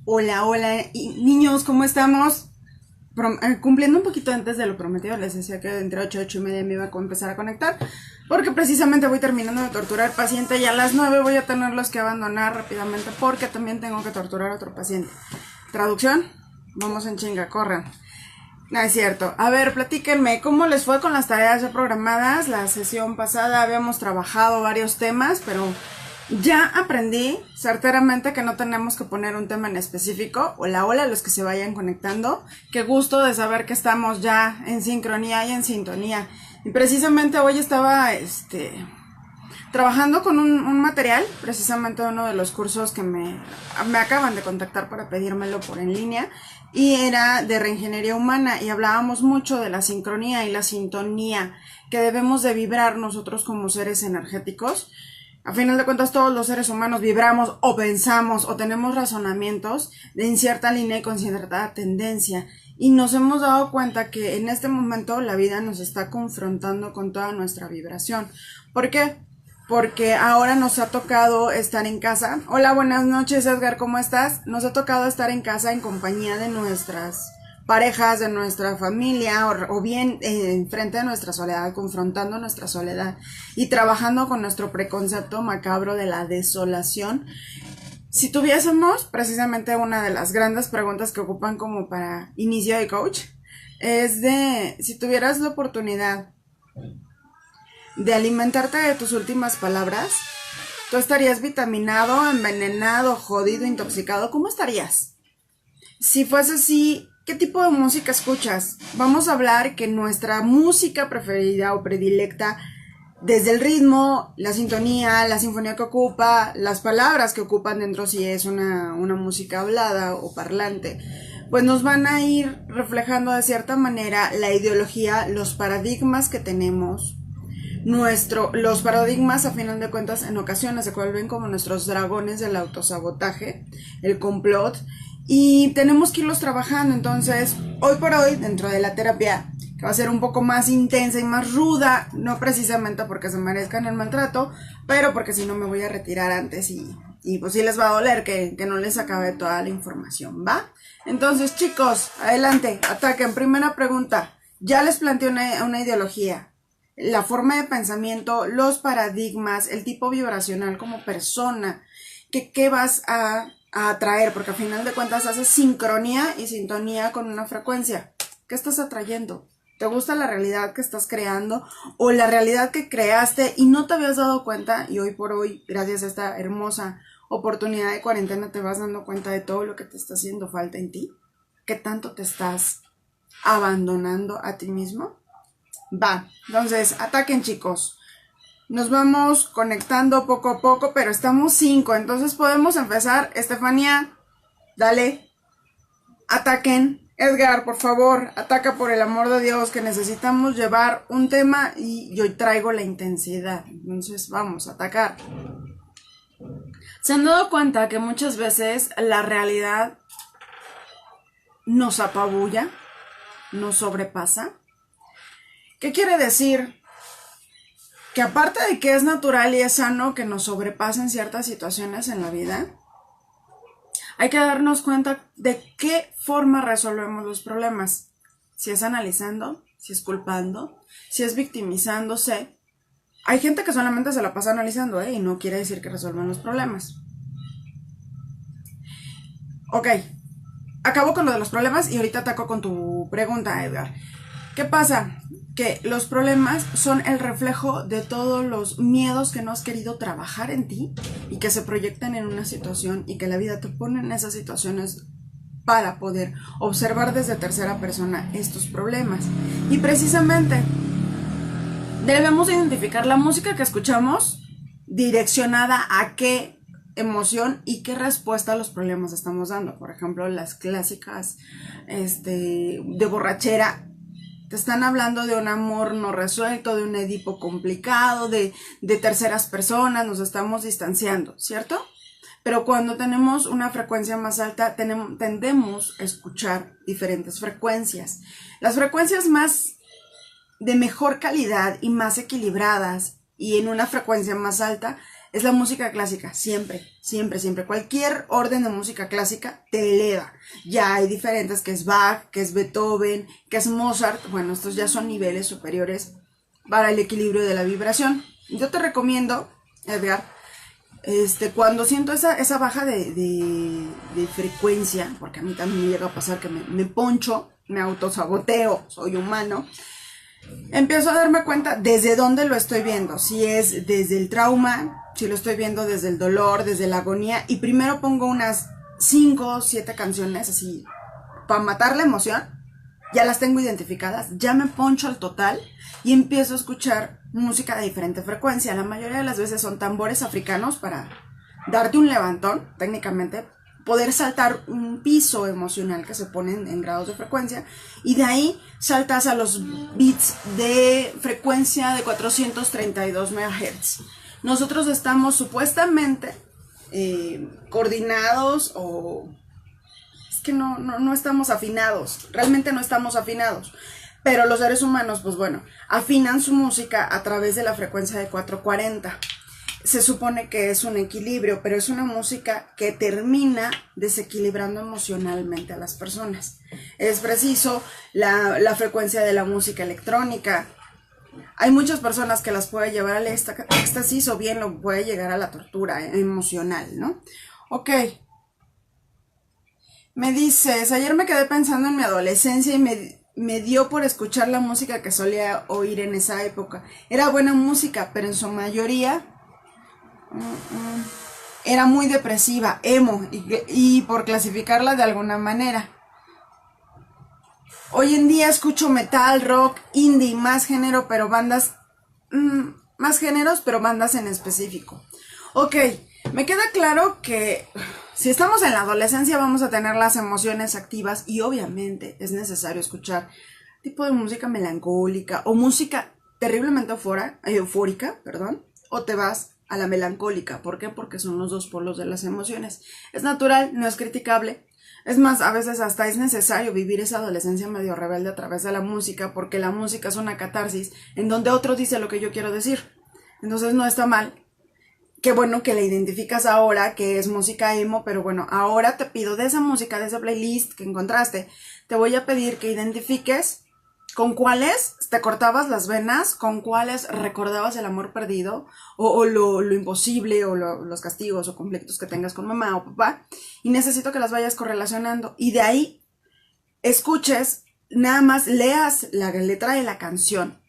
Hola, hola, niños, ¿cómo estamos? Cumpliendo un poquito antes de lo prometido, les decía que entre 8 y 8 y media me iba a empezar a conectar, porque precisamente voy terminando de torturar paciente y a las 9 voy a tenerlos que abandonar rápidamente porque también tengo que torturar a otro paciente. Traducción, vamos en chinga, corran. No es cierto. A ver, platíquenme, ¿cómo les fue con las tareas ya programadas? La sesión pasada habíamos trabajado varios temas, pero ya aprendí certeramente que no tenemos que poner un tema en específico. Hola, hola, los que se vayan conectando. Qué gusto de saber que estamos ya en sincronía y en sintonía. Y precisamente hoy estaba, trabajando con un material, precisamente uno de los cursos que me acaban de contactar para pedírmelo por en línea, y era de reingeniería humana, y hablábamos mucho de la sincronía y la sintonía que debemos de vibrar nosotros como seres energéticos. A final de cuentas, todos los seres humanos vibramos o pensamos o tenemos razonamientos en cierta línea y con cierta tendencia. Y nos hemos dado cuenta que en este momento la vida nos está confrontando con toda nuestra vibración. ¿Por qué? Porque ahora nos ha tocado estar en casa. Hola, buenas noches, Edgar, ¿cómo estás? Nos ha tocado estar en casa en compañía de nuestras parejas, de nuestra familia, o bien enfrente de nuestra soledad, confrontando nuestra soledad y trabajando con nuestro preconcepto macabro de la desolación. Si tuviésemos, precisamente una de las grandes preguntas que ocupan como para inicio de coach, es de si tuvieras la oportunidad de alimentarte de tus últimas palabras, ¿tú estarías vitaminado, envenenado, jodido, intoxicado? ¿Cómo estarías? Si fuese así, ¿qué tipo de música escuchas? Vamos a hablar que nuestra música preferida o predilecta, desde el ritmo, la sintonía, la sinfonía que ocupa, las palabras que ocupan dentro, si es una música hablada o parlante, pues nos van a ir reflejando de cierta manera la ideología, los paradigmas que tenemos. Los paradigmas, a final de cuentas, en ocasiones se vuelven como nuestros dragones del autosabotaje, el complot, y tenemos que irlos trabajando. Entonces, hoy por hoy, dentro de la terapia, que va a ser un poco más intensa y más ruda, no precisamente porque se merezcan el maltrato, pero porque si no me voy a retirar antes y pues sí les va a doler que no les acabe toda la información, ¿va? Entonces, chicos, adelante, ataquen. Primera pregunta, ya les planteé una ideología, la forma de pensamiento, los paradigmas, el tipo vibracional como persona, ¿qué vas a atraer? Porque al final de cuentas haces sincronía y sintonía con una frecuencia. ¿Qué estás atrayendo? ¿Te gusta la realidad que estás creando o la realidad que creaste y no te habías dado cuenta? Y hoy por hoy, gracias a esta hermosa oportunidad de cuarentena, te vas dando cuenta de todo lo que te está haciendo falta en ti. ¿Qué tanto te estás abandonando a ti mismo? Va, entonces, ataquen, chicos. Nos vamos conectando poco a poco, pero estamos 5, entonces podemos empezar. Estefanía, dale, ataquen. Edgar, por favor, ataca por el amor de Dios, que necesitamos llevar un tema y yo traigo la intensidad. Entonces, vamos a atacar. ¿Se han dado cuenta que muchas veces la realidad nos apabulla, nos sobrepasa? ¿Qué quiere decir? Que aparte de que es natural y es sano que nos sobrepasen ciertas situaciones en la vida, hay que darnos cuenta de qué forma resolvemos los problemas. Si es analizando, si es culpando, si es victimizándose. Hay gente que solamente se la pasa analizando, y no quiere decir que resuelvan los problemas. Ok, acabo con lo de los problemas y ahorita ataco con tu pregunta, Edgar. ¿Qué pasa? Que los problemas son el reflejo de todos los miedos que no has querido trabajar en ti y que se proyectan en una situación y que la vida te pone en esas situaciones para poder observar desde tercera persona estos problemas. Y precisamente debemos identificar la música que escuchamos direccionada a qué emoción y qué respuesta a los problemas estamos dando. Por ejemplo, las clásicas de borrachera te están hablando de un amor no resuelto, de un Edipo complicado, de terceras personas, nos estamos distanciando, ¿cierto? Pero cuando tenemos una frecuencia más alta, tendemos a escuchar diferentes frecuencias. Las frecuencias más de mejor calidad y más equilibradas y en una frecuencia más alta es la música clásica, siempre, siempre, siempre. Cualquier orden de música clásica te eleva. Ya hay diferentes, que es Bach, que es Beethoven, que es Mozart. Bueno, estos ya son niveles superiores para el equilibrio de la vibración. Yo te recomiendo, Edgar, cuando siento esa baja de frecuencia, porque a mí también me llega a pasar que me poncho, me autosaboteo, soy humano, empiezo a darme cuenta desde dónde lo estoy viendo, si es desde el trauma, si lo estoy viendo desde el dolor, desde la agonía, y primero pongo unas 5 o 7 canciones así para matar la emoción, ya las tengo identificadas, ya me poncho al total y empiezo a escuchar música de diferente frecuencia. La mayoría de las veces son tambores africanos para darte un levantón, técnicamente, poder saltar un piso emocional que se ponen en grados de frecuencia, y de ahí saltas a los beats de frecuencia de 432 MHz. Nosotros estamos supuestamente coordinados, o es que no estamos afinados, realmente no estamos afinados, pero los seres humanos, pues bueno, afinan su música a través de la frecuencia de 440. Se supone que es un equilibrio, pero es una música que termina desequilibrando emocionalmente a las personas. Es preciso la frecuencia de la música electrónica. Hay muchas personas que las puede llevar al éxtasis, o bien lo puede llegar a la tortura emocional, ¿no? Ok. Me dices, ayer me quedé pensando en mi adolescencia y me dio por escuchar la música que solía oír en esa época. Era buena música, pero en su mayoría era muy depresiva, emo, y por clasificarla de alguna manera. Hoy en día escucho metal, rock, indie, más género, pero bandas, más géneros, pero bandas en específico. Ok, me queda claro que si estamos en la adolescencia vamos a tener las emociones activas, y obviamente es necesario escuchar tipo de música melancólica o música terriblemente eufórica, o te vas a la melancólica. ¿Por qué? Porque son los dos polos de las emociones. Es natural, no es criticable. Es más, a veces hasta es necesario vivir esa adolescencia medio rebelde a través de la música, porque la música es una catarsis en donde otro dice lo que yo quiero decir. Entonces no está mal. Qué bueno que la identificas ahora, que es música emo, pero bueno, ahora te pido de esa música, de esa playlist que encontraste, te voy a pedir que identifiques con cuáles te cortabas las venas, con cuáles recordabas el amor perdido, o lo imposible, o los castigos o conflictos que tengas con mamá o papá, y necesito que las vayas correlacionando, y de ahí escuches, nada más leas la letra de la canción.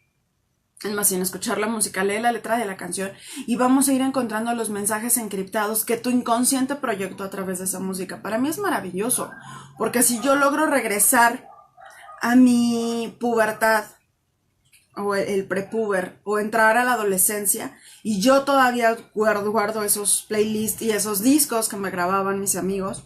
Es más, sin escuchar la música, lee la letra de la canción, y vamos a ir encontrando los mensajes encriptados que tu inconsciente proyectó a través de esa música. Para mí es maravilloso, porque si yo logro regresar a mi pubertad, o el prepuber, o entrar a la adolescencia, y yo todavía guardo esos playlists y esos discos que me grababan mis amigos,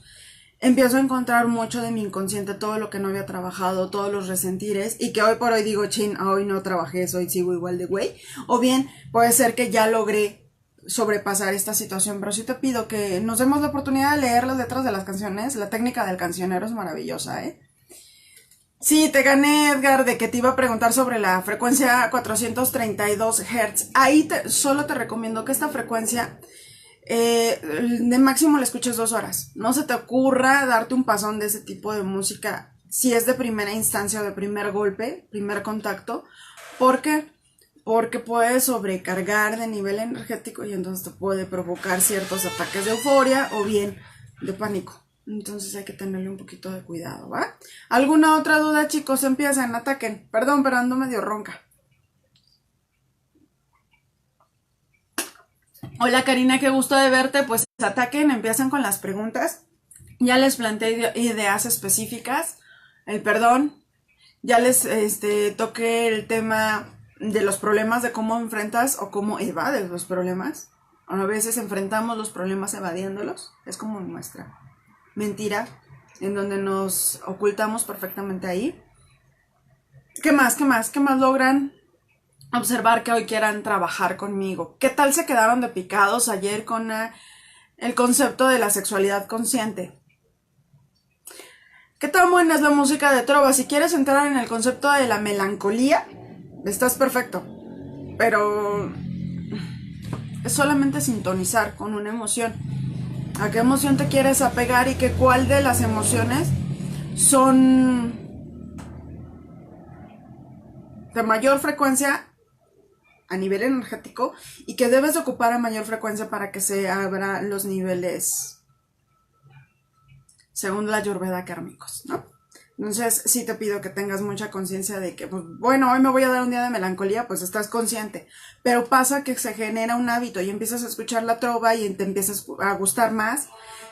empiezo a encontrar mucho de mi inconsciente, todo lo que no había trabajado, todos los resentires, y que hoy por hoy digo, hoy no trabajé, hoy sigo igual de güey, o bien puede ser que ya logré sobrepasar esta situación, pero sí te pido que nos demos la oportunidad de leer las letras de las canciones. La técnica del cancionero es maravillosa, Sí, te gané, Edgar, de que te iba a preguntar sobre la frecuencia 432 Hz. Ahí solo te recomiendo que esta frecuencia de máximo la escuches 2 horas. No se te ocurra darte un pasón de ese tipo de música si es de primera instancia o de primer golpe, primer contacto. ¿Por qué? Porque puede sobrecargar de nivel energético, y entonces te puede provocar ciertos ataques de euforia o bien de pánico. Entonces hay que tenerle un poquito de cuidado, ¿va? ¿Alguna otra duda, chicos? Empiezan, ataquen. Perdón, pero ando medio ronca. Hola, Karina, qué gusto de verte. Pues ataquen, empiezan con las preguntas. Ya les planteé ideas específicas. El perdón. Ya les toqué el tema de los problemas, de cómo enfrentas o cómo evades los problemas. A veces enfrentamos los problemas evadiéndolos. Es como nuestra mentira, en donde nos ocultamos perfectamente ahí. ¿Qué más logran observar que hoy quieran trabajar conmigo? ¿Qué tal se quedaron de picados ayer con el concepto de la sexualidad consciente? ¿Qué tan buena es la música de trova? Si quieres entrar en el concepto de la melancolía, estás perfecto, pero es solamente sintonizar con una emoción. ¿A qué emoción te quieres apegar y que cuál de las emociones son de mayor frecuencia a nivel energético y que debes de ocupar a mayor frecuencia para que se abran los niveles según la Ayurveda kármicos, ¿no? Entonces sí te pido que tengas mucha conciencia de que, pues, bueno, hoy me voy a dar un día de melancolía, pues estás consciente, pero pasa que se genera un hábito y empiezas a escuchar la trova y te empiezas a gustar más.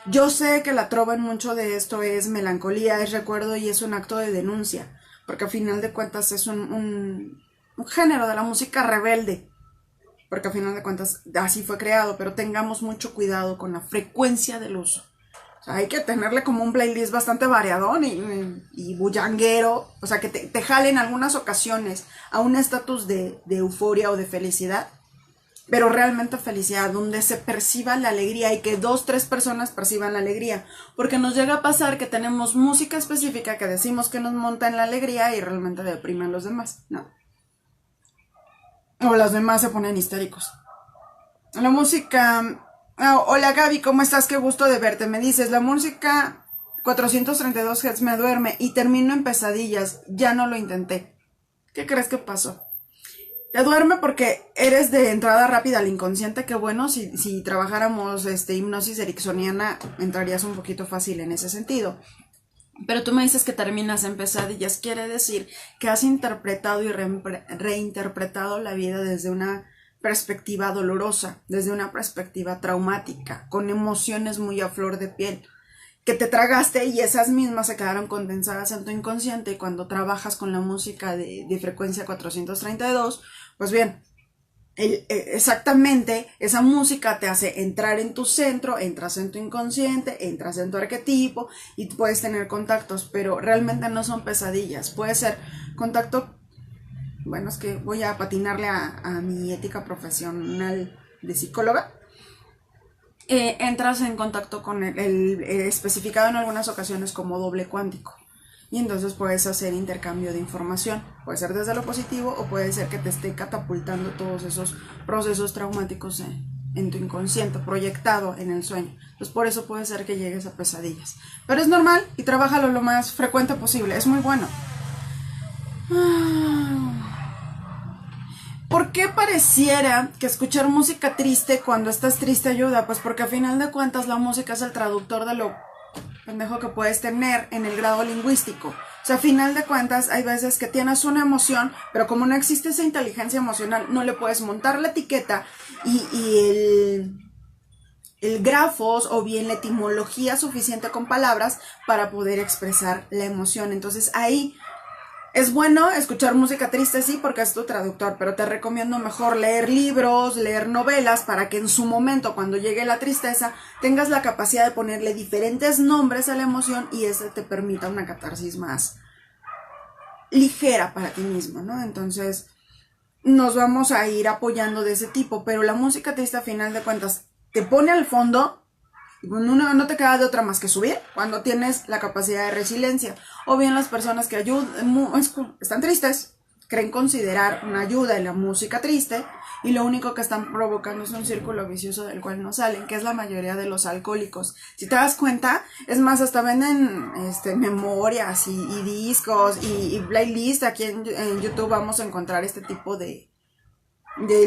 Yo sé que la trova en mucho de esto es melancolía, es recuerdo y es un acto de denuncia, porque al final de cuentas es un género de la música rebelde, porque al final de cuentas así fue creado, pero tengamos mucho cuidado con la frecuencia del uso. O sea, hay que tenerle como un playlist bastante variadón y bullanguero, o sea, que te jale en algunas ocasiones a un estatus de euforia o de felicidad, pero realmente felicidad, donde se perciba la alegría y que 2, 3 personas perciban la alegría, porque nos llega a pasar que tenemos música específica que decimos que nos monta en la alegría y realmente deprime a los demás, ¿no? O los demás se ponen histéricos. La música... Oh, hola Gaby, ¿cómo estás? Qué gusto de verte. Me dices, la música 432 Hz me duerme y termino en pesadillas. Ya no lo intenté. ¿Qué crees que pasó? Te duerme porque eres de entrada rápida al inconsciente. Que bueno, si trabajáramos hipnosis ericksoniana, entrarías un poquito fácil en ese sentido. Pero tú me dices que terminas en pesadillas. Quiere decir que has interpretado y reinterpretado la vida desde una perspectiva dolorosa, desde una perspectiva traumática, con emociones muy a flor de piel, que te tragaste y esas mismas se quedaron condensadas en tu inconsciente. Y cuando trabajas con la música de frecuencia 432, pues bien, exactamente esa música te hace entrar en tu centro, entras en tu inconsciente, entras en tu arquetipo y puedes tener contactos, pero realmente no son pesadillas. Puede ser contacto. Bueno, es que voy a patinarle a mi ética profesional de psicóloga. Entras en contacto con el especificado en algunas ocasiones como doble cuántico. Y entonces puedes hacer intercambio de información. Puede ser desde lo positivo o puede ser que te esté catapultando todos esos procesos traumáticos en tu inconsciente, proyectado en el sueño. Entonces por eso puede ser que llegues a pesadillas. Pero es normal y trabájalo lo más frecuente posible. Es muy bueno. ¿Por qué pareciera que escuchar música triste cuando estás triste ayuda? Pues porque a final de cuentas la música es el traductor de lo pendejo que puedes tener en el grado lingüístico. O sea, a final de cuentas hay veces que tienes una emoción, pero como no existe esa inteligencia emocional, no le puedes montar la etiqueta y el grafos o bien la etimología suficiente con palabras para poder expresar la emoción. Entonces ahí... es bueno escuchar música triste, sí, porque es tu traductor, pero te recomiendo mejor leer libros, leer novelas, para que en su momento, cuando llegue la tristeza, tengas la capacidad de ponerle diferentes nombres a la emoción y eso te permita una catarsis más ligera para ti mismo, ¿no? Entonces, nos vamos a ir apoyando de ese tipo, pero la música triste, a final de cuentas, te pone al fondo. No te queda de otra más que subir cuando tienes la capacidad de resiliencia. O bien las personas que están tristes, creen considerar una ayuda en la música triste y lo único que están provocando es un círculo vicioso del cual no salen, que es la mayoría de los alcohólicos. Si te das cuenta, es más, hasta venden memorias y discos y playlist. Aquí en YouTube vamos a encontrar este tipo de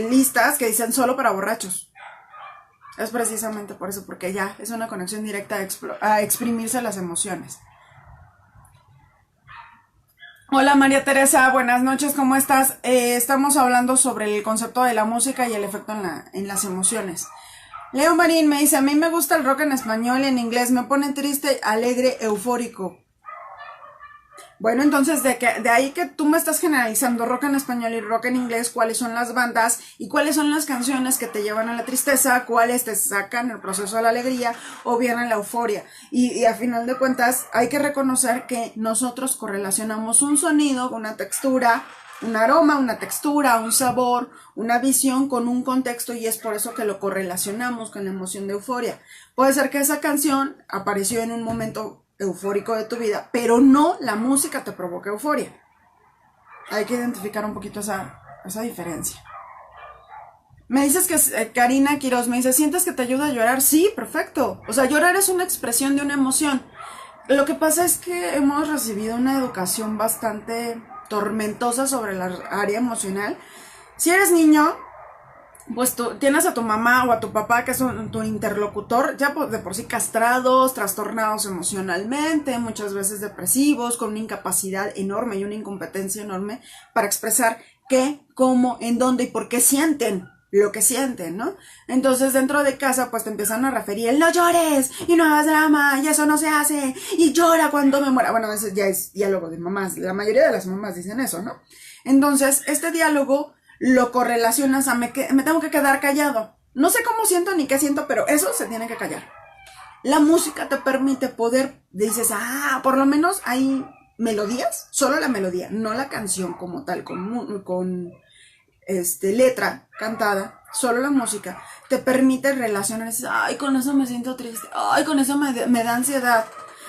listas que dicen solo para borrachos. Es precisamente por eso, porque ya es una conexión directa a exprimirse las emociones. Hola María Teresa, buenas noches, ¿cómo estás? Estamos hablando sobre el concepto de la música y el efecto en las emociones. Leo Marín me dice, a mí me gusta el rock en español y en inglés, me pone triste, alegre, eufórico. Bueno, entonces de ahí que tú me estás generalizando rock en español y rock en inglés, cuáles son las bandas y cuáles son las canciones que te llevan a la tristeza, cuáles te sacan el proceso de la alegría o bien a la euforia. Y a final de cuentas hay que reconocer que nosotros correlacionamos un sonido, una textura, un aroma, una textura, un sabor, una visión con un contexto y es por eso que lo correlacionamos con la emoción de euforia. Puede ser que esa canción apareció en un momento eufórico de tu vida, pero no la música te provoca euforia. Hay que identificar un poquito esa diferencia. Me dices que Karina Quiroz me dice, ¿sientes que te ayuda a llorar? Sí, perfecto. O sea, llorar es una expresión de una emoción. Lo que pasa es que hemos recibido una educación bastante tormentosa sobre la área emocional. Si eres niño, pues tú tienes a tu mamá o a tu papá, que es tu interlocutor, ya de por sí castrados, trastornados emocionalmente, muchas veces depresivos, con una incapacidad enorme y una incompetencia enorme para expresar qué, cómo, en dónde y por qué sienten lo que sienten, ¿no? Entonces dentro de casa pues te empiezan a referir el no llores y no hagas drama y eso no se hace y llora cuando me muera. Bueno, eso ya es diálogo de mamás, la mayoría de las mamás dicen eso, ¿no? Entonces este diálogo lo correlacionas a me tengo que quedar callado. No sé cómo siento ni qué siento, pero eso se tiene que callar. La música te permite poder, dices, por lo menos hay melodías, solo la melodía, no la canción como tal, con letra cantada, solo la música, te permite relacionar, dices, ay, con eso me siento triste, ay, con eso me da ansiedad.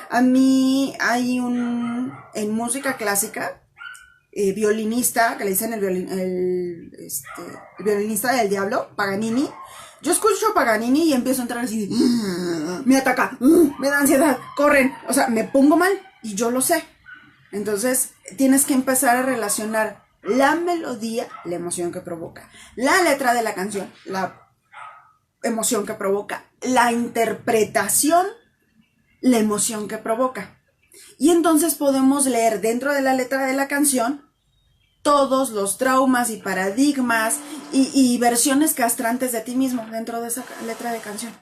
A mí hay en música clásica, violinista, que le dicen el violinista del diablo, Paganini. Yo escucho Paganini y empiezo a entrar así, me ataca, me da ansiedad, corren, o sea, me pongo mal y yo lo sé. Entonces tienes que empezar a relacionar la melodía, la emoción que provoca, la letra de la canción, la emoción que provoca, la interpretación, la emoción que provoca. Y entonces podemos leer dentro de la letra de la canción todos los traumas y paradigmas y versiones castrantes de ti mismo dentro de esa letra de canción.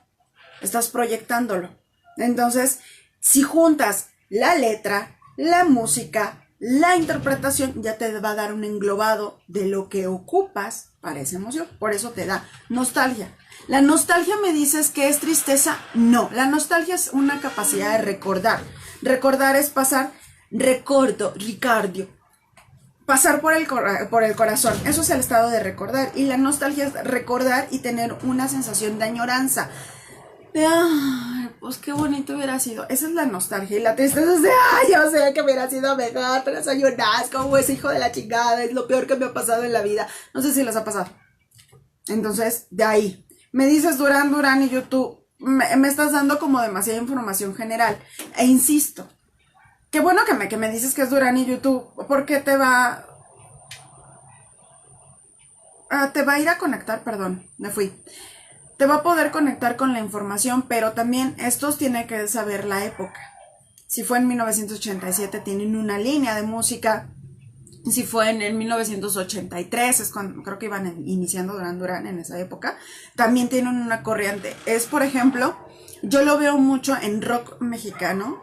Estás proyectándolo. Entonces, si juntas la letra, la música, la interpretación, ya te va a dar un englobado de lo que ocupas para esa emoción. Por eso te da nostalgia. ¿La nostalgia me dices que es tristeza? No, la nostalgia es una capacidad de recordar. Recordar es pasar, Ricardo, pasar por el corazón. Eso es el estado de recordar. Y la nostalgia es recordar y tener una sensación de añoranza. De, pues qué bonito hubiera sido. Esa es la nostalgia. Y la tristeza es de, yo sé que hubiera sido mejor, pero soy un asco, ese hijo de la chingada, es lo peor que me ha pasado en la vida. No sé si les ha pasado. Entonces, de ahí. Me dices Durán y YouTube. Me estás dando como demasiada información general. E insisto, qué bueno que me dices que es Durán y YouTube, porque te va a ir a conectar, perdón, me fui. Te va a poder conectar con la información, pero también estos tienen que saber la época. Si fue en 1987, tienen una línea de música. Si fue en el 1983, es cuando creo que iban iniciando Durán en esa época, también tienen una corriente. Es, por ejemplo, yo lo veo mucho en rock mexicano.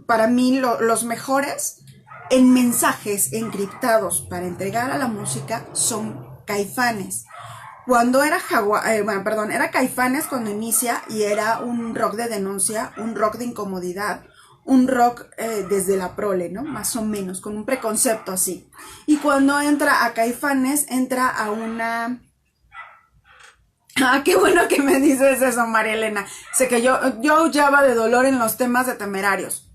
Para mí los mejores en mensajes encriptados para entregar a la música son Caifanes. Cuando era era Caifanes cuando inicia y era un rock de denuncia, un rock de incomodidad, un rock desde la prole, ¿no? Más o menos, con un preconcepto así. Y cuando entra a Caifanes, entra a una... qué bueno que me dices eso, María Elena. Sé que yo aullaba de dolor en los temas de Temerarios.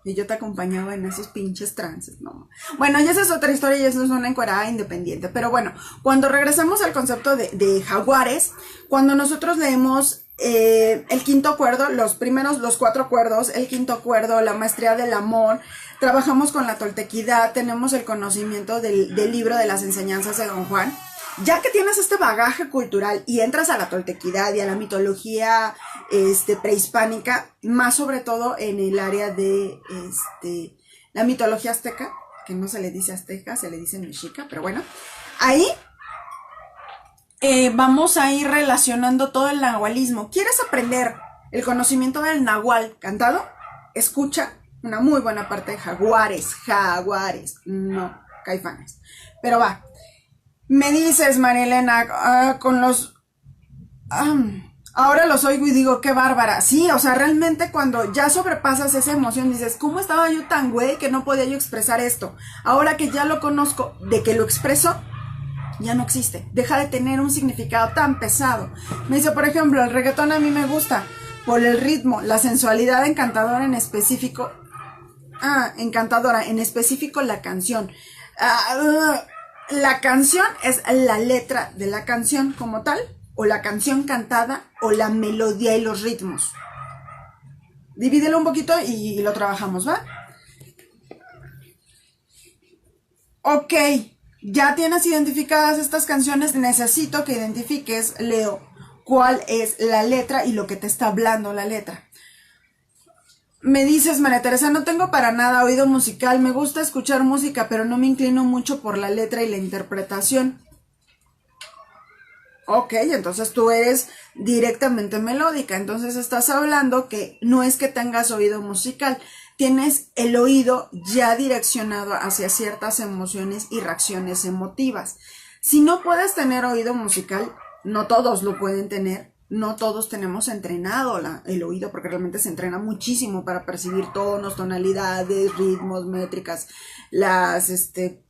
Y yo te acompañaba en esos pinches trances, ¿no? Bueno, y esa es otra historia y eso es una encuerada independiente. Pero bueno, cuando regresamos al concepto de Jaguares, cuando nosotros leemos el quinto acuerdo, los 4 acuerdos, el quinto acuerdo, la maestría del amor, trabajamos con la toltequidad, tenemos el conocimiento del libro de las enseñanzas de Don Juan. Ya que tienes este bagaje cultural y entras a la toltequidad y a la mitología prehispánica, más sobre todo en el área de la mitología azteca, que no se le dice azteca, se le dice mexica, pero bueno, ahí vamos a ir relacionando todo el nahualismo. ¿Quieres aprender el conocimiento del nahual cantado? Escucha una muy buena parte de Jaguares, no Caifanes, pero va. Me dices, María Elena, con los... ahora los oigo y digo, qué bárbara. Sí, o sea, realmente cuando ya sobrepasas esa emoción, dices, ¿cómo estaba yo tan güey que no podía yo expresar esto? Ahora que ya lo conozco, de que lo expreso, ya no existe. Deja de tener un significado tan pesado. Me dice, por ejemplo, el reggaetón a mí me gusta por el ritmo, la sensualidad encantadora en específico. Encantadora, en específico la canción. la canción es la letra de la canción como tal, o la canción cantada, o la melodía y los ritmos. Divídelo un poquito y lo trabajamos, ¿va? Ok, ya tienes identificadas estas canciones, necesito que identifiques, Leo, cuál es la letra y lo que te está hablando la letra. Me dices, María Teresa, no tengo para nada oído musical, me gusta escuchar música, pero no me inclino mucho por la letra y la interpretación. Ok, entonces tú eres directamente melódica, entonces estás hablando que no es que tengas oído musical, tienes el oído ya direccionado hacia ciertas emociones y reacciones emotivas. Si no puedes tener oído musical, no todos lo pueden tener, no todos tenemos entrenado el oído, porque realmente se entrena muchísimo para percibir tonos, tonalidades, ritmos, métricas, las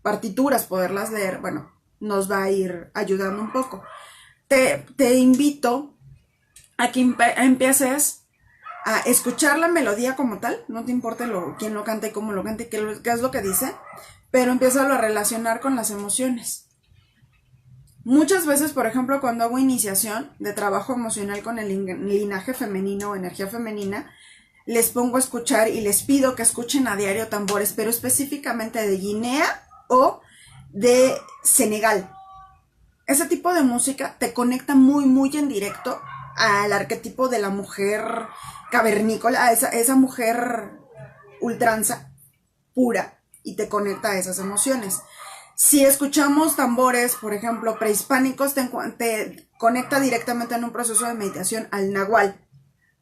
partituras, poderlas leer, bueno, nos va a ir ayudando un poco. Te invito a que empieces a escuchar la melodía como tal, no te importa quién lo canta y cómo lo canta y qué es lo que dice, pero empieza a relacionar con las emociones. Muchas veces, por ejemplo, cuando hago iniciación de trabajo emocional con el linaje femenino o energía femenina, les pongo a escuchar y les pido que escuchen a diario tambores, pero específicamente de Guinea o de Senegal. Ese tipo de música te conecta muy, muy en directo al arquetipo de la mujer cavernícola, esa mujer ultranza, pura, y te conecta a esas emociones. Si escuchamos tambores, por ejemplo, prehispánicos, te conecta directamente en un proceso de meditación al nahual,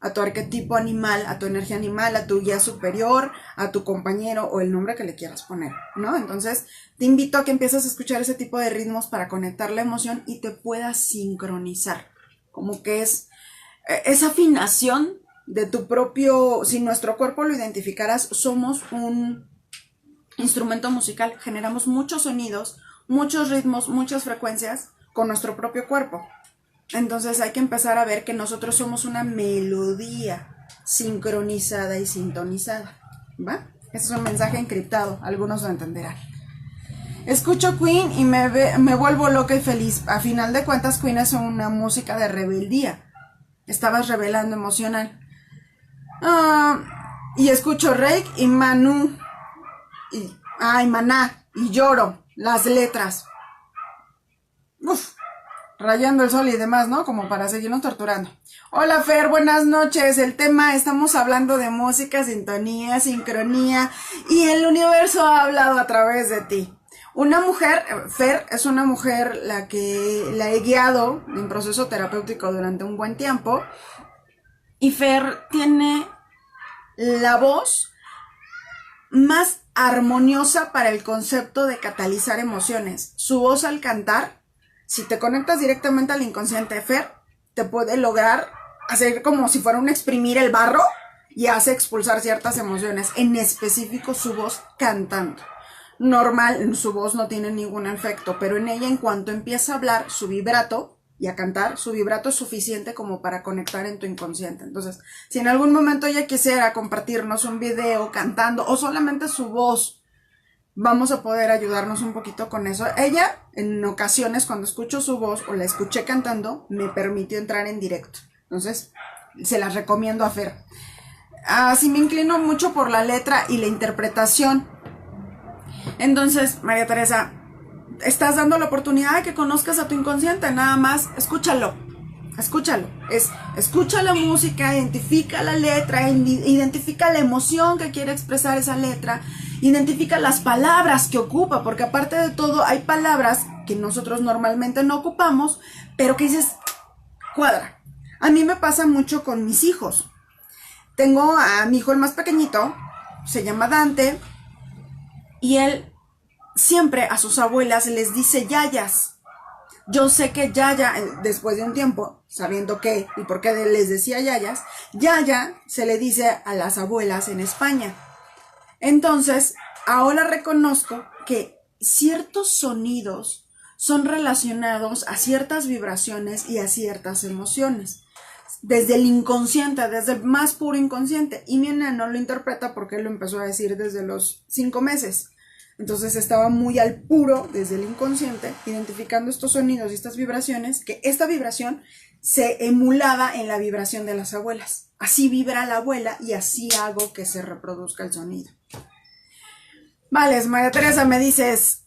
a tu arquetipo animal, a tu energía animal, a tu guía superior, a tu compañero o el nombre que le quieras poner, ¿no? Entonces, te invito a que empieces a escuchar ese tipo de ritmos para conectar la emoción y te puedas sincronizar. Como que es esa afinación de tu propio, si nuestro cuerpo lo identificaras, somos un instrumento musical, generamos muchos sonidos, muchos ritmos, muchas frecuencias con nuestro propio cuerpo. Entonces hay que empezar a ver que nosotros somos una melodía sincronizada y sintonizada, ¿va? Ese es un mensaje encriptado, algunos lo entenderán. Escucho Queen y me vuelvo loca y feliz. A final de cuentas, Queen es una música de rebeldía. Estabas rebelando emocional. Y escucho Reik y Manu. Y Maná. Y lloro las letras. Uf. Rayando el sol y demás, ¿no? Como para seguirnos torturando. Hola Fer, buenas noches. El tema, estamos hablando de música, sintonía, sincronía, y el universo ha hablado a través de ti. Una mujer, Fer, es una mujer la que la he guiado en proceso terapéutico durante un buen tiempo. Y Fer tiene la voz más armoniosa para el concepto de catalizar emociones. Su voz al cantar, si te conectas directamente al inconsciente, Fer, te puede lograr hacer como si fuera un exprimir el barro y hace expulsar ciertas emociones, en específico su voz cantando. Normal, su voz no tiene ningún efecto, pero en ella, en cuanto empieza a hablar, su vibrato y a cantar, su vibrato es suficiente como para conectar en tu inconsciente. Entonces, si en algún momento ella quisiera compartirnos un video cantando o solamente su voz, vamos a poder ayudarnos un poquito con eso. Ella, en ocasiones, cuando escucho su voz o la escuché cantando, me permitió entrar en directo. Entonces, se las recomiendo a Fer. Sí me inclino mucho por la letra y la interpretación. Entonces, María Teresa, estás dando la oportunidad de que conozcas a tu inconsciente. Nada más, escúchalo. Escucha la música, identifica la letra, identifica la emoción que quiere expresar esa letra, identifica las palabras que ocupa, porque aparte de todo hay palabras que nosotros normalmente no ocupamos, pero que dices, cuadra. A mí me pasa mucho con mis hijos. Tengo a mi hijo el más pequeñito, se llama Dante, y él siempre a sus abuelas les dice yayas. Yo sé que yaya, después de un tiempo, sabiendo qué y por qué les decía yayas, yaya se le dice a las abuelas en España. Entonces, ahora reconozco que ciertos sonidos son relacionados a ciertas vibraciones y a ciertas emociones. Desde el inconsciente, desde el más puro inconsciente. Y mi neno lo interpreta porque él lo empezó a decir desde los 5 meses. Entonces estaba muy al puro desde el inconsciente, identificando estos sonidos y estas vibraciones, que esta vibración se emulaba en la vibración de las abuelas. Así vibra la abuela y así hago que se reproduzca el sonido. Vale, María Teresa, me dices,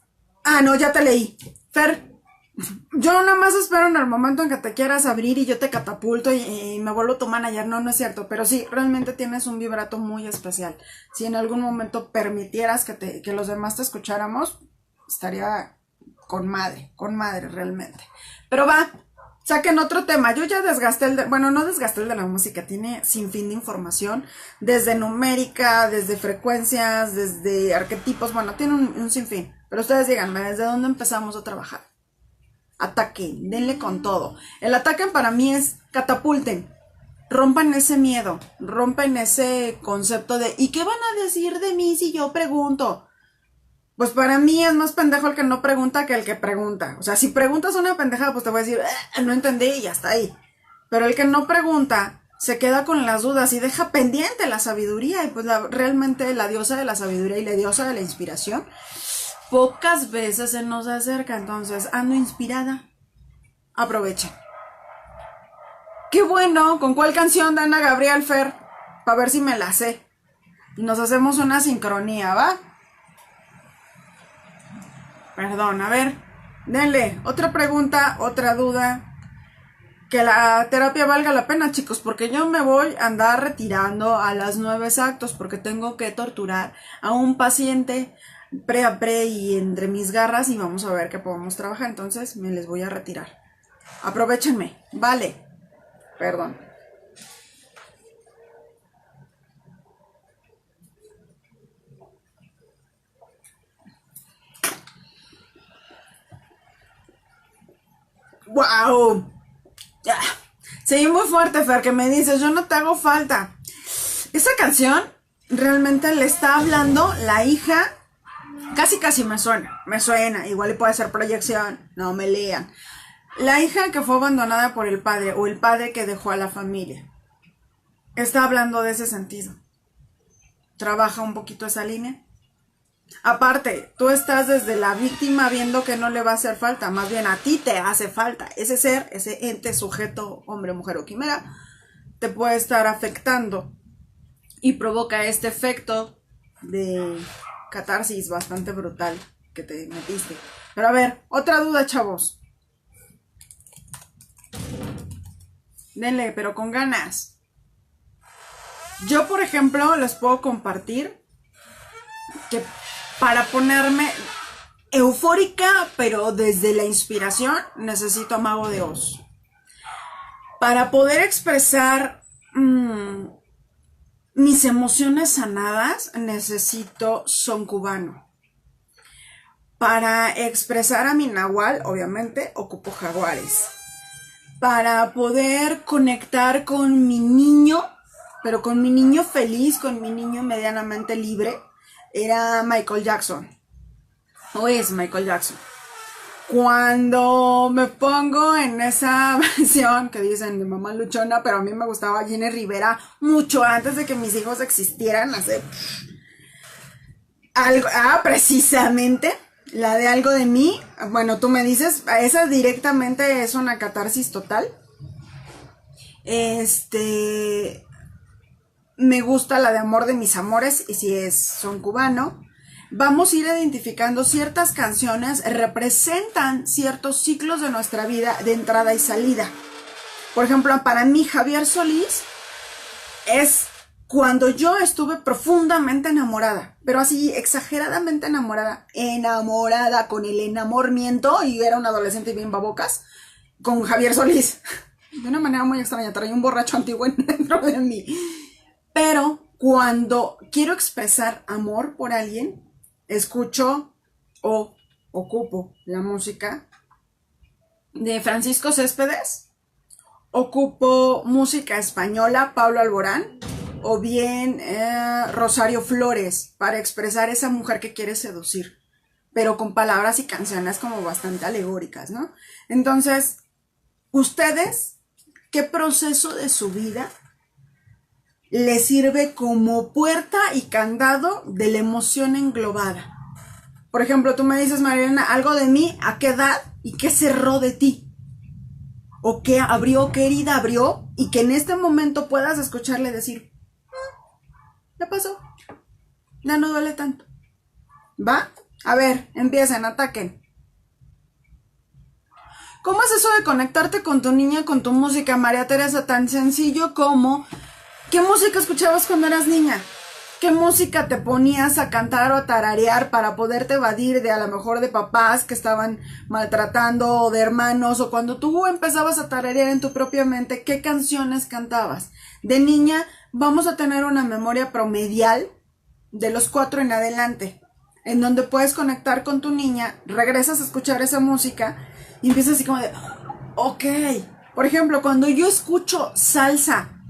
no, ya te leí. Fer, yo nada más espero en el momento en que te quieras abrir y yo te catapulto y me vuelvo tu manager. No, no es cierto, pero sí, realmente tienes un vibrato muy especial. Si en algún momento permitieras que los demás te escucháramos, estaría con madre realmente. Pero va, saquen otro tema. Yo ya desgasté no desgasté el de la música, tiene sin fin de información, desde numérica, desde frecuencias, desde arquetipos, bueno, tiene un sinfín. Pero ustedes díganme, ¿desde dónde empezamos a trabajar? Ataquen, denle con todo. El ataque para mí es catapulten, rompan ese miedo, rompan ese concepto de ¿y qué van a decir de mí si yo pregunto? Pues para mí es más pendejo el que no pregunta que el que pregunta. O sea, si preguntas una pendejada, pues te voy a decir, no entendí y ya está ahí. Pero el que no pregunta se queda con las dudas y deja pendiente la sabiduría. Y pues realmente la diosa de la sabiduría y la diosa de la inspiración pocas veces se nos acerca. Entonces ando inspirada, aprovechen. Qué bueno, ¿con cuál canción de Ana Gabriel, Fer? Para ver si me la sé. Y nos hacemos una sincronía, ¿va? Perdón, a ver, denle, otra pregunta, otra duda. Que la terapia valga la pena, chicos, porque yo me voy a andar retirando a las 9 exactos porque tengo que torturar a un paciente pre a pre y entre mis garras y vamos a ver qué podemos trabajar. Entonces me les voy a retirar. Aprovechenme, vale. Perdón. ¡Wow! Ya. Seguí muy fuerte, Fer, que me dices, yo no te hago falta. Esa canción realmente le está hablando la hija. Casi me suena, igual y puede ser proyección, no me lean. La hija que fue abandonada por el padre o el padre que dejó a la familia. Está hablando de ese sentido. Trabaja un poquito esa línea. Aparte, tú estás desde la víctima viendo que no le va a hacer falta, más bien a ti te hace falta. Ese ser, ese ente, sujeto, hombre, mujer o quimera, te puede estar afectando y provoca este efecto de catarsis bastante brutal que te metiste. Pero a ver, otra duda, chavos. Denle, pero con ganas. Yo, por ejemplo, les puedo compartir que para ponerme eufórica, pero desde la inspiración, necesito a Mago de Oz. Para poder expresar mis emociones sanadas, necesito son cubano. Para expresar a mi nahual, obviamente, ocupo jaguares. Para poder conectar con mi niño, pero con mi niño feliz, con mi niño medianamente libre, era Michael Jackson. O es Michael Jackson. Cuando me pongo en esa versión que dicen de mamá luchona, pero a mí me gustaba Jenny Rivera mucho antes de que mis hijos existieran, hace algo, precisamente la de Algo de Mí. Bueno, tú me dices, esa directamente es una catarsis total. Me gusta la de Amor de mis amores, y si es son cubano. Vamos a ir identificando ciertas canciones, representan ciertos ciclos de nuestra vida de entrada y salida. Por ejemplo, para mí Javier Solís es cuando yo estuve profundamente enamorada, pero así exageradamente enamorada con el enamoramiento, y era un adolescente bien babocas, con Javier Solís. De una manera muy extraña, traía un borracho antiguo dentro de mí. Pero cuando quiero expresar amor por alguien, escucho o ocupo la música de Francisco Céspedes, ocupo música española, Pablo Alborán, o bien Rosario Flores, para expresar esa mujer que quiere seducir, pero con palabras y canciones como bastante alegóricas, ¿no? Entonces, ¿ustedes qué proceso de su vida les sirve como puerta y candado de la emoción englobada? Por ejemplo, tú me dices, Mariana, algo de mí, ¿a qué edad y qué cerró de ti? O qué abrió, qué herida abrió, y que en este momento puedas escucharle decir, ya pasó, ya no duele tanto. ¿Va? A ver, empiecen, ataquen. ¿Cómo es eso de conectarte con tu niña, con tu música, María Teresa? Tan sencillo como, ¿qué música escuchabas cuando eras niña? ¿Qué música te ponías a cantar o a tararear para poderte evadir de a lo mejor de papás que estaban maltratando o de hermanos? O cuando tú empezabas a tararear en tu propia mente, ¿qué canciones cantabas? De niña vamos a tener una memoria promedial de los 4 en adelante, en donde puedes conectar con tu niña, regresas a escuchar esa música y empiezas así como de, ok. Por ejemplo, cuando yo escucho salsa,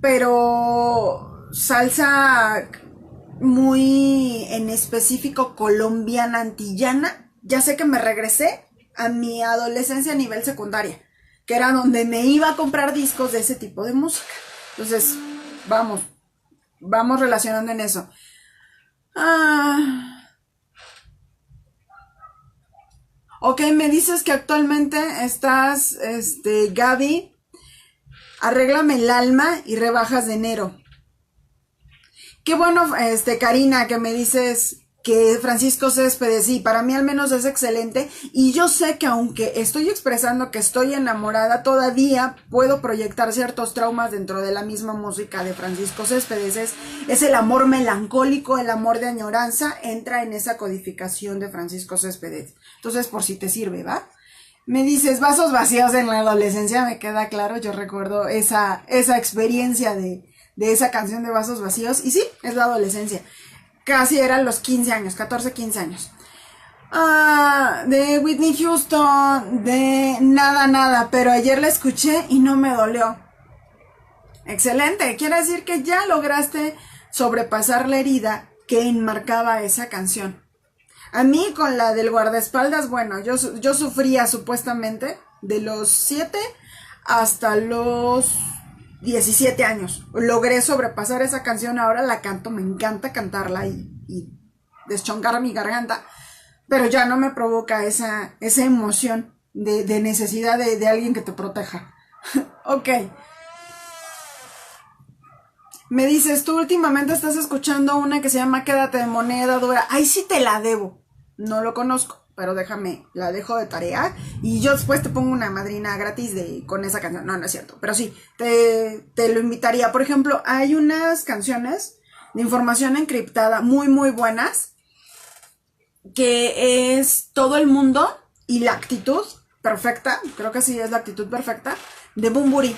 pero salsa muy en específico colombiana, antillana, ya sé que me regresé a mi adolescencia a nivel secundaria, que era donde me iba a comprar discos de ese tipo de música. Entonces, vamos relacionando en eso. Ok, me dices que actualmente estás, Gaby, arréglame el alma y rebajas de enero. Qué bueno, Karina, que me dices que Francisco Céspedes, sí, para mí al menos es excelente, y yo sé que aunque estoy expresando que estoy enamorada, todavía puedo proyectar ciertos traumas dentro de la misma música de Francisco Céspedes. Es el amor melancólico, el amor de añoranza, entra en esa codificación de Francisco Céspedes. Entonces, por si te sirve, ¿va? Me dices, vasos vacíos en la adolescencia, me queda claro, yo recuerdo esa experiencia de esa canción de Vasos Vacíos, y sí, es la adolescencia. Casi eran los 15 años, 14, 15 años. De Whitney Houston, de nada, pero ayer la escuché y no me dolió. Excelente, quiere decir que ya lograste sobrepasar la herida que enmarcaba esa canción. A mí con la del guardaespaldas, bueno, yo sufría supuestamente de los 7 hasta los 17 años. Logré sobrepasar esa canción, ahora la canto, me encanta cantarla y deschongar mi garganta, pero ya no me provoca esa emoción de necesidad de alguien que te proteja. Ok. Me dices, tú últimamente estás escuchando una que se llama Quédate de Moneda Dura. Ahí sí te la debo. No lo conozco, pero déjame, la dejo de tarea y yo después te pongo una madrina gratis con esa canción. No es cierto, pero sí, te lo invitaría. Por ejemplo, hay unas canciones de información encriptada muy, muy buenas, que es Todo el Mundo y La Actitud Perfecta, creo que sí es La Actitud Perfecta, de Bunbury.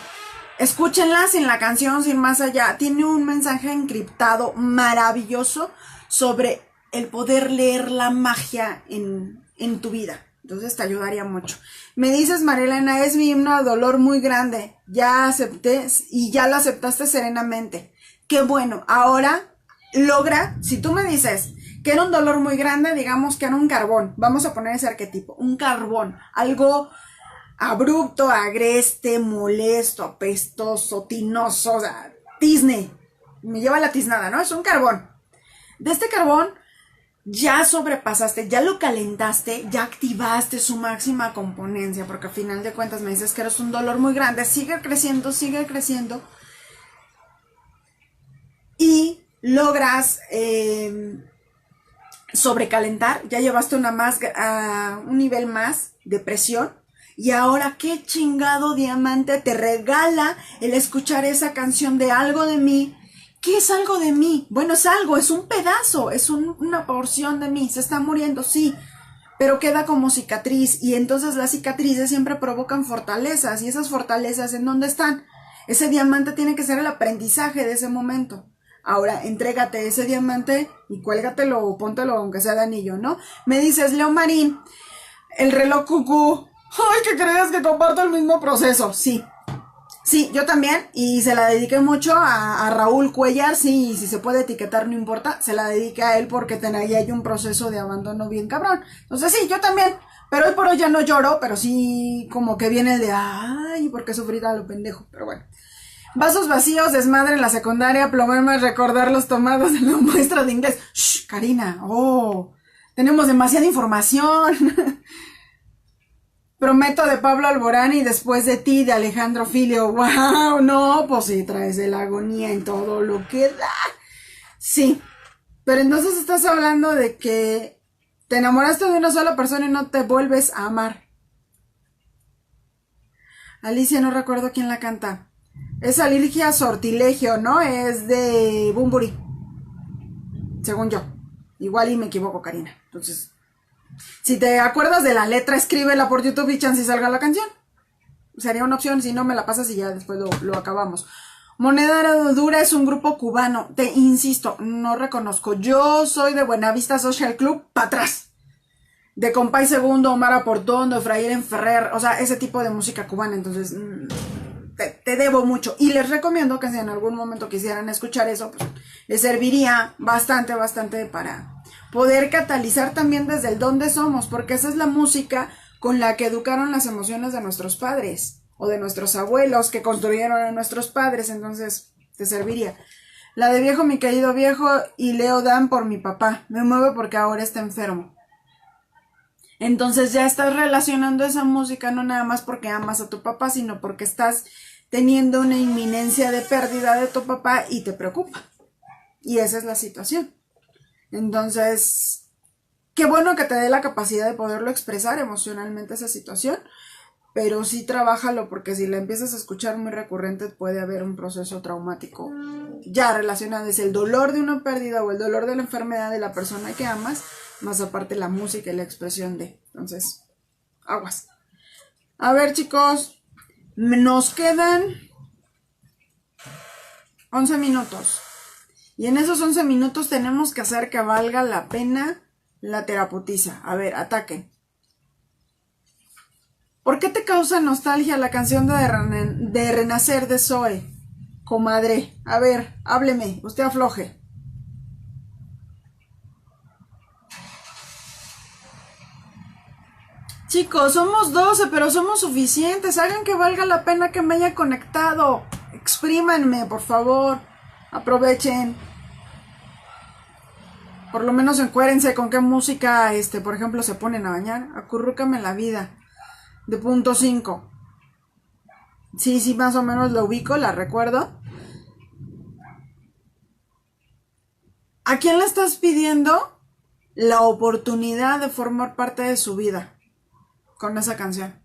Escúchenla sin la canción, sin más allá. Tiene un mensaje encriptado maravilloso sobre el poder leer la magia en tu vida. Entonces te ayudaría mucho. Me dices, Marilena, es mi himno a dolor muy grande. Ya acepté y ya lo aceptaste serenamente. Qué bueno. Ahora logra, si tú me dices que era un dolor muy grande, digamos que era un carbón. Vamos a poner ese arquetipo. Un carbón. Algo abrupto, agreste, molesto, apestoso, tinoso, o sea, tizne. Me lleva la tiznada, ¿no? Es un carbón. De este carbón ya sobrepasaste, ya lo calentaste, ya activaste su máxima componencia, porque al final de cuentas me dices que eres un dolor muy grande. Sigue creciendo y logras sobrecalentar. Ya llevaste un nivel más de presión. Y ahora, ¿qué chingado diamante te regala el escuchar esa canción de Algo de Mí? ¿Qué es algo de mí? Bueno, es algo, es un pedazo, es una porción de mí. Se está muriendo, sí, pero queda como cicatriz. Y entonces las cicatrices siempre provocan fortalezas. ¿Y esas fortalezas en dónde están? Ese diamante tiene que ser el aprendizaje de ese momento. Ahora, entrégate ese diamante y cuélgatelo o póntelo aunque sea de anillo, ¿no? Me dices, Leo Marín, el reloj cucú. Ay, ¿qué crees que comparto el mismo proceso? Sí, yo también, y se la dediqué mucho a Raúl Cuellar, sí, si se puede etiquetar no importa, se la dediqué a él porque ahí hay un proceso de abandono bien cabrón. Entonces sí, yo también, pero hoy por hoy ya no lloro, pero sí como que viene el de, ay, ¿por qué sufrí a lo pendejo? Pero bueno. Vasos vacíos, desmadre en la secundaria, problemas, recordar los tomados en la muestra de inglés. Shh, Karina, Tenemos demasiada información. Prometo de Pablo Alborán y Después de ti de Alejandro Filio. ¡Wow! No, pues sí, traes de la agonía en todo lo que da. Sí, pero entonces estás hablando de que te enamoraste de una sola persona y no te vuelves a amar. Alicia, no recuerdo quién la canta. Es Alicia Sortilegio, ¿no? Es de Bunbury. Según yo. Igual y me equivoco, Karina. Entonces, si te acuerdas de la letra, escríbela por YouTube y chance y salga la canción. Sería una opción, si no me la pasas y ya después lo acabamos. Moneda Dura es un grupo cubano. Te insisto, no reconozco. Yo soy de Buenavista Social Club, para atrás. De Compay Segundo, Omar Aportondo, Efraín Ferrer, o sea, ese tipo de música cubana. Entonces, te debo mucho. Y les recomiendo que si en algún momento quisieran escuchar eso, pues les serviría bastante para poder catalizar también desde el dónde somos, porque esa es la música con la que educaron las emociones de nuestros padres o de nuestros abuelos que construyeron a nuestros padres. Entonces, te serviría. La de Viejo, mi querido viejo, y Leo Dan por mi papá. Me mueve porque ahora está enfermo. Entonces ya estás relacionando esa música no nada más porque amas a tu papá, sino porque estás teniendo una inminencia de pérdida de tu papá y te preocupa. Y esa es la situación. Entonces, qué bueno que te dé la capacidad de poderlo expresar emocionalmente esa situación, pero sí trabájalo, porque si la empiezas a escuchar muy recurrente puede haber un proceso traumático ya relacionado. Es el dolor de una pérdida o el dolor de la enfermedad de la persona que amas, más aparte la música y la expresión de. Entonces, aguas. A ver, chicos, nos quedan 11 minutos. Y en esos 11 minutos tenemos que hacer que valga la pena la teraputiza. A ver, ataquen. ¿Por qué te causa nostalgia la canción de Renacer de Zoe? Comadre, a ver, hábleme, usted afloje. Chicos, somos 12, pero somos suficientes. Hagan que valga la pena que me haya conectado. Exprímanme, por favor. Aprovechen. Por lo menos encuérense con qué música, por ejemplo, se ponen a bañar. Acurrúcame la vida. De punto 5. Sí, más o menos lo ubico, la recuerdo. ¿A quién le estás pidiendo la oportunidad de formar parte de su vida con esa canción?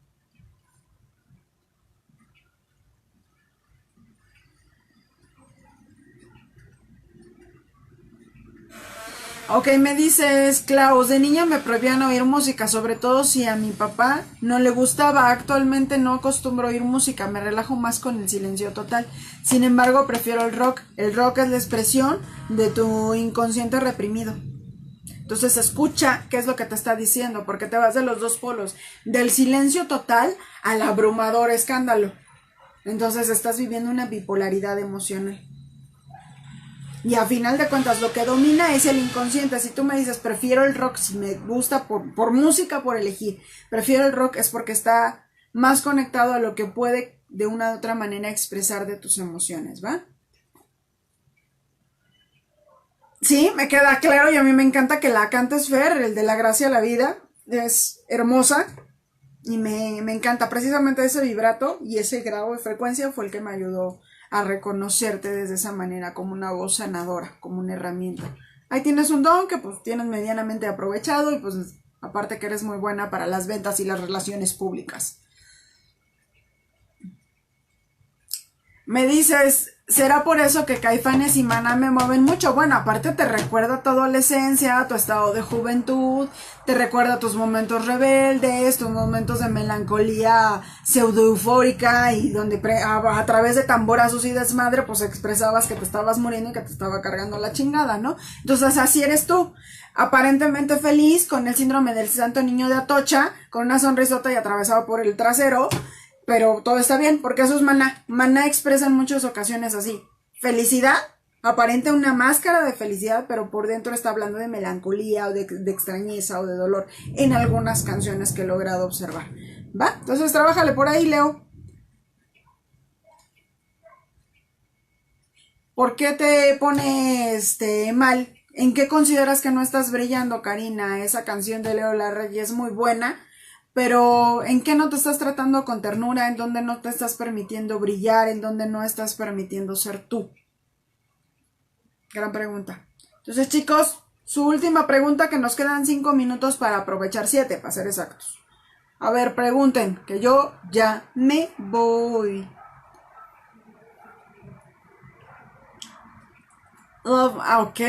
Ok, me dices, Klaus, de niña me prohibían oír música, sobre todo si a mi papá no le gustaba. Actualmente no acostumbro oír música, me relajo más con el silencio total. Sin embargo, prefiero el rock. El rock es la expresión de tu inconsciente reprimido. Entonces escucha qué es lo que te está diciendo, porque te vas de los dos polos, del silencio total al abrumador escándalo. Entonces estás viviendo una bipolaridad emocional. Y a final de cuentas lo que domina es el inconsciente. Si tú me dices prefiero el rock, si me gusta por música, por elegir, prefiero el rock, es porque está más conectado a lo que puede de una u otra manera expresar de tus emociones, ¿va? Sí, me queda claro, y a mí me encanta que la cantes, Fer, el de La Gracia a la Vida. Es hermosa y me encanta. Precisamente ese vibrato y ese grado de frecuencia fue el que me ayudó a reconocerte desde esa manera, como una voz sanadora, como una herramienta. Ahí tienes un don que pues tienes medianamente aprovechado, y pues aparte que eres muy buena para las ventas y las relaciones públicas. Me dices, ¿será por eso que Caifanes y Maná me mueven mucho? Bueno, aparte te recuerda tu adolescencia, tu estado de juventud, te recuerda tus momentos rebeldes, tus momentos de melancolía pseudo eufórica, y donde a través de tamborazos y desmadre pues expresabas que te estabas muriendo y que te estaba cargando la chingada, ¿no? Entonces así eres tú, aparentemente feliz, con el síndrome del santo niño de Atocha, con una sonrisota y atravesado por el trasero. Pero todo está bien, porque eso es Maná. Maná expresa en muchas ocasiones así. Felicidad, aparente una máscara de felicidad, pero por dentro está hablando de melancolía o de extrañeza o de dolor en algunas canciones que he logrado observar. ¿Va? Entonces trabájale por ahí, Leo. ¿Por qué te pone mal ¿En qué consideras que no estás brillando, Karina? Esa canción de Leo Larregui es muy buena, pero ¿en qué no te estás tratando con ternura? ¿En dónde no te estás permitiendo brillar? ¿En dónde no estás permitiendo ser tú? Gran pregunta. Entonces, chicos, su última pregunta, que nos quedan 5 minutos para aprovechar 7, para ser exactos. A ver, pregunten, que yo ya me voy. Love, ok.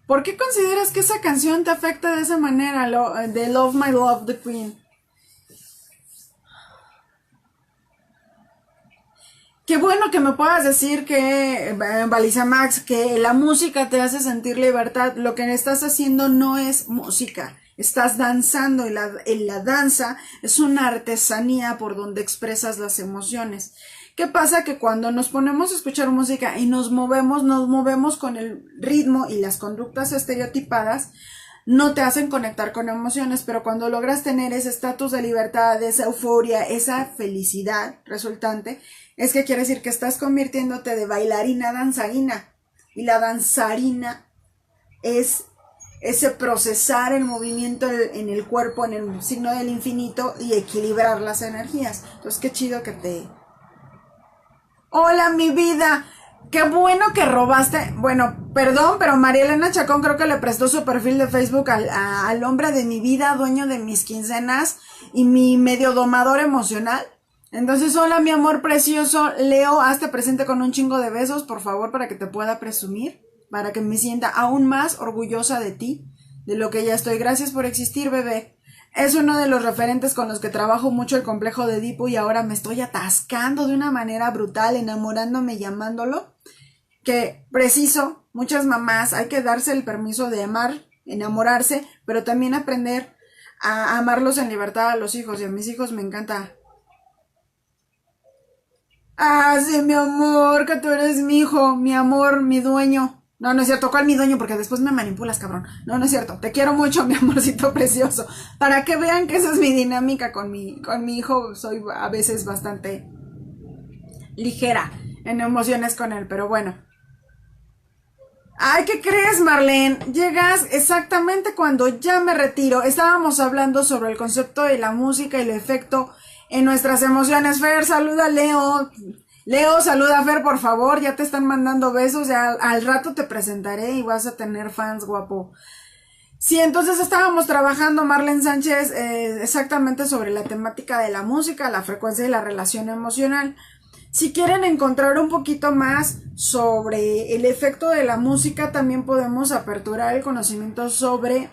¿Por qué consideras que esa canción te afecta de esa manera, de Love My Love, The Queen? Qué bueno que me puedas decir que, Baliza Max, que la música te hace sentir libertad. Lo que estás haciendo no es música, estás danzando, y la danza es una artesanía por donde expresas las emociones. ¿Qué pasa? Que cuando nos ponemos a escuchar música y nos movemos con el ritmo y las conductas estereotipadas, no te hacen conectar con emociones, pero cuando logras tener ese estatus de libertad, esa euforia, esa felicidad resultante, es que quiere decir que estás convirtiéndote de bailarina a danzarina. Y la danzarina es ese procesar el movimiento en el cuerpo, en el signo del infinito, y equilibrar las energías. Entonces, qué chido que te... Hola, mi vida. Qué bueno que robaste. Bueno, perdón, pero María Elena Chacón creo que le prestó su perfil de Facebook al hombre de mi vida, dueño de mis quincenas y mi medio domador emocional. Entonces, hola, mi amor precioso. Leo, hazte presente con un chingo de besos, por favor, para que te pueda presumir, para que me sienta aún más orgullosa de ti, de lo que ya estoy. Gracias por existir, bebé. Es uno de los referentes con los que trabajo mucho el complejo de Edipo, y ahora me estoy atascando de una manera brutal, enamorándome y amándolo. Que preciso, muchas mamás, hay que darse el permiso de amar, enamorarse, pero también aprender a amarlos en libertad a los hijos, y a mis hijos me encanta. Ah, sí, mi amor, que tú eres mi hijo, mi amor, mi dueño. No, no es cierto, ¿cuál mi dueño? Porque después me manipulas, cabrón. No, no es cierto, te quiero mucho, mi amorcito precioso. Para que vean que esa es mi dinámica con mi hijo, soy a veces bastante ligera en emociones con él, pero bueno. Ay, ¿qué crees, Marlene? Llegas exactamente cuando ya me retiro. Estábamos hablando sobre el concepto de la música y el efecto en nuestras emociones. Fer, saluda a Leo. Leo, saluda a Fer, por favor. Ya te están mandando besos. Ya al rato te presentaré y vas a tener fans, guapo. Sí, entonces estábamos trabajando, Marlene Sánchez, exactamente sobre la temática de la música, la frecuencia y la relación emocional. Si quieren encontrar un poquito más sobre el efecto de la música, también podemos aperturar el conocimiento sobre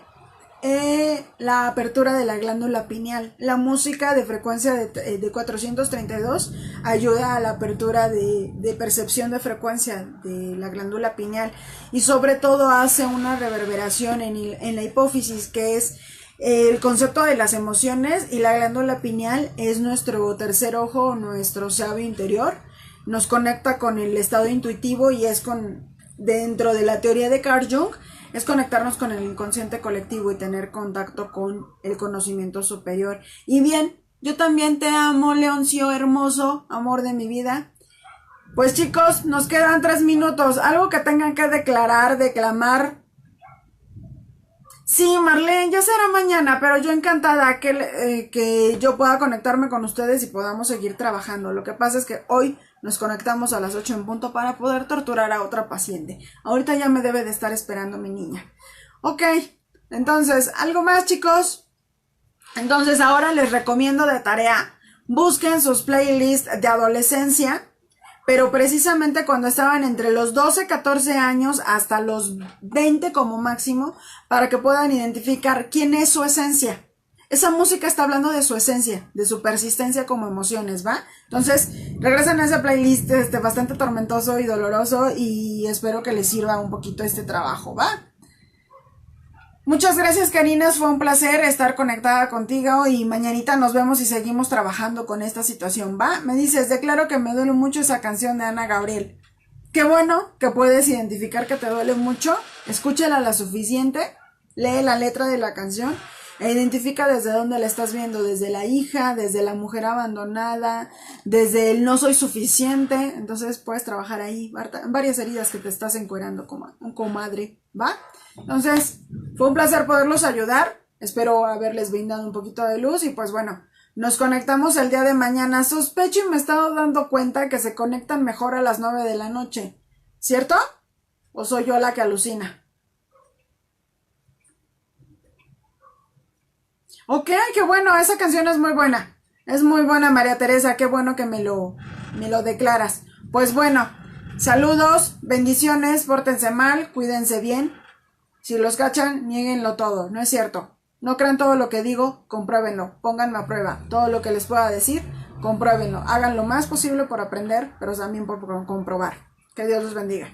la apertura de la glándula pineal. La música de frecuencia de 432 ayuda a la apertura de percepción de frecuencia de la glándula pineal, y sobre todo hace una reverberación en la hipófisis, que es el concepto de las emociones, y la glándula pineal es nuestro tercer ojo, nuestro sabio interior. Nos conecta con el estado intuitivo, y es dentro de la teoría de Carl Jung, es conectarnos con el inconsciente colectivo y tener contacto con el conocimiento superior. Y bien, yo también te amo, Leoncio hermoso, amor de mi vida. Pues chicos, nos quedan 3 minutos. Algo que tengan que declamar. Sí, Marlene, ya será mañana, pero yo encantada que yo pueda conectarme con ustedes y podamos seguir trabajando. Lo que pasa es que hoy nos conectamos a las 8 en punto para poder torturar a otra paciente. Ahorita ya me debe de estar esperando mi niña. Ok, entonces, ¿algo más, chicos? Entonces ahora les recomiendo de tarea, busquen sus playlists de adolescencia, pero precisamente cuando estaban entre los 12, 14 años hasta los 20 como máximo, para que puedan identificar quién es su esencia. Esa música está hablando de su esencia, de su persistencia como emociones, ¿va? Entonces, regresen a ese playlist bastante tormentoso y doloroso, y espero que les sirva un poquito este trabajo, ¿va? Muchas gracias, Karina, fue un placer estar conectada contigo, y mañanita nos vemos y seguimos trabajando con esta situación, ¿va? Me dices, declaro que me duele mucho esa canción de Ana Gabriel. Qué bueno que puedes identificar que te duele mucho, escúchala la suficiente, lee la letra de la canción, E identifica desde dónde la estás viendo, desde la hija, desde la mujer abandonada, desde el no soy suficiente. Entonces puedes trabajar ahí varias heridas que te estás encuerando como comadre, ¿va? Entonces, fue un placer poderlos ayudar. Espero haberles brindado un poquito de luz y pues bueno, nos conectamos el día de mañana. Sospecho y me he estado dando cuenta que se conectan mejor a las 9 de la noche, ¿cierto? ¿O soy yo la que alucina? Ok, qué bueno, esa canción es muy buena. Es muy buena, María Teresa, qué bueno que me lo declaras. Pues bueno, saludos, bendiciones, pórtense mal, cuídense bien. Si los cachan, niéguenlo todo, no es cierto. No crean todo lo que digo, compruébenlo, pónganme a prueba. Todo lo que les pueda decir, compruébenlo. Hagan lo más posible por aprender, pero también por comprobar. Que Dios los bendiga.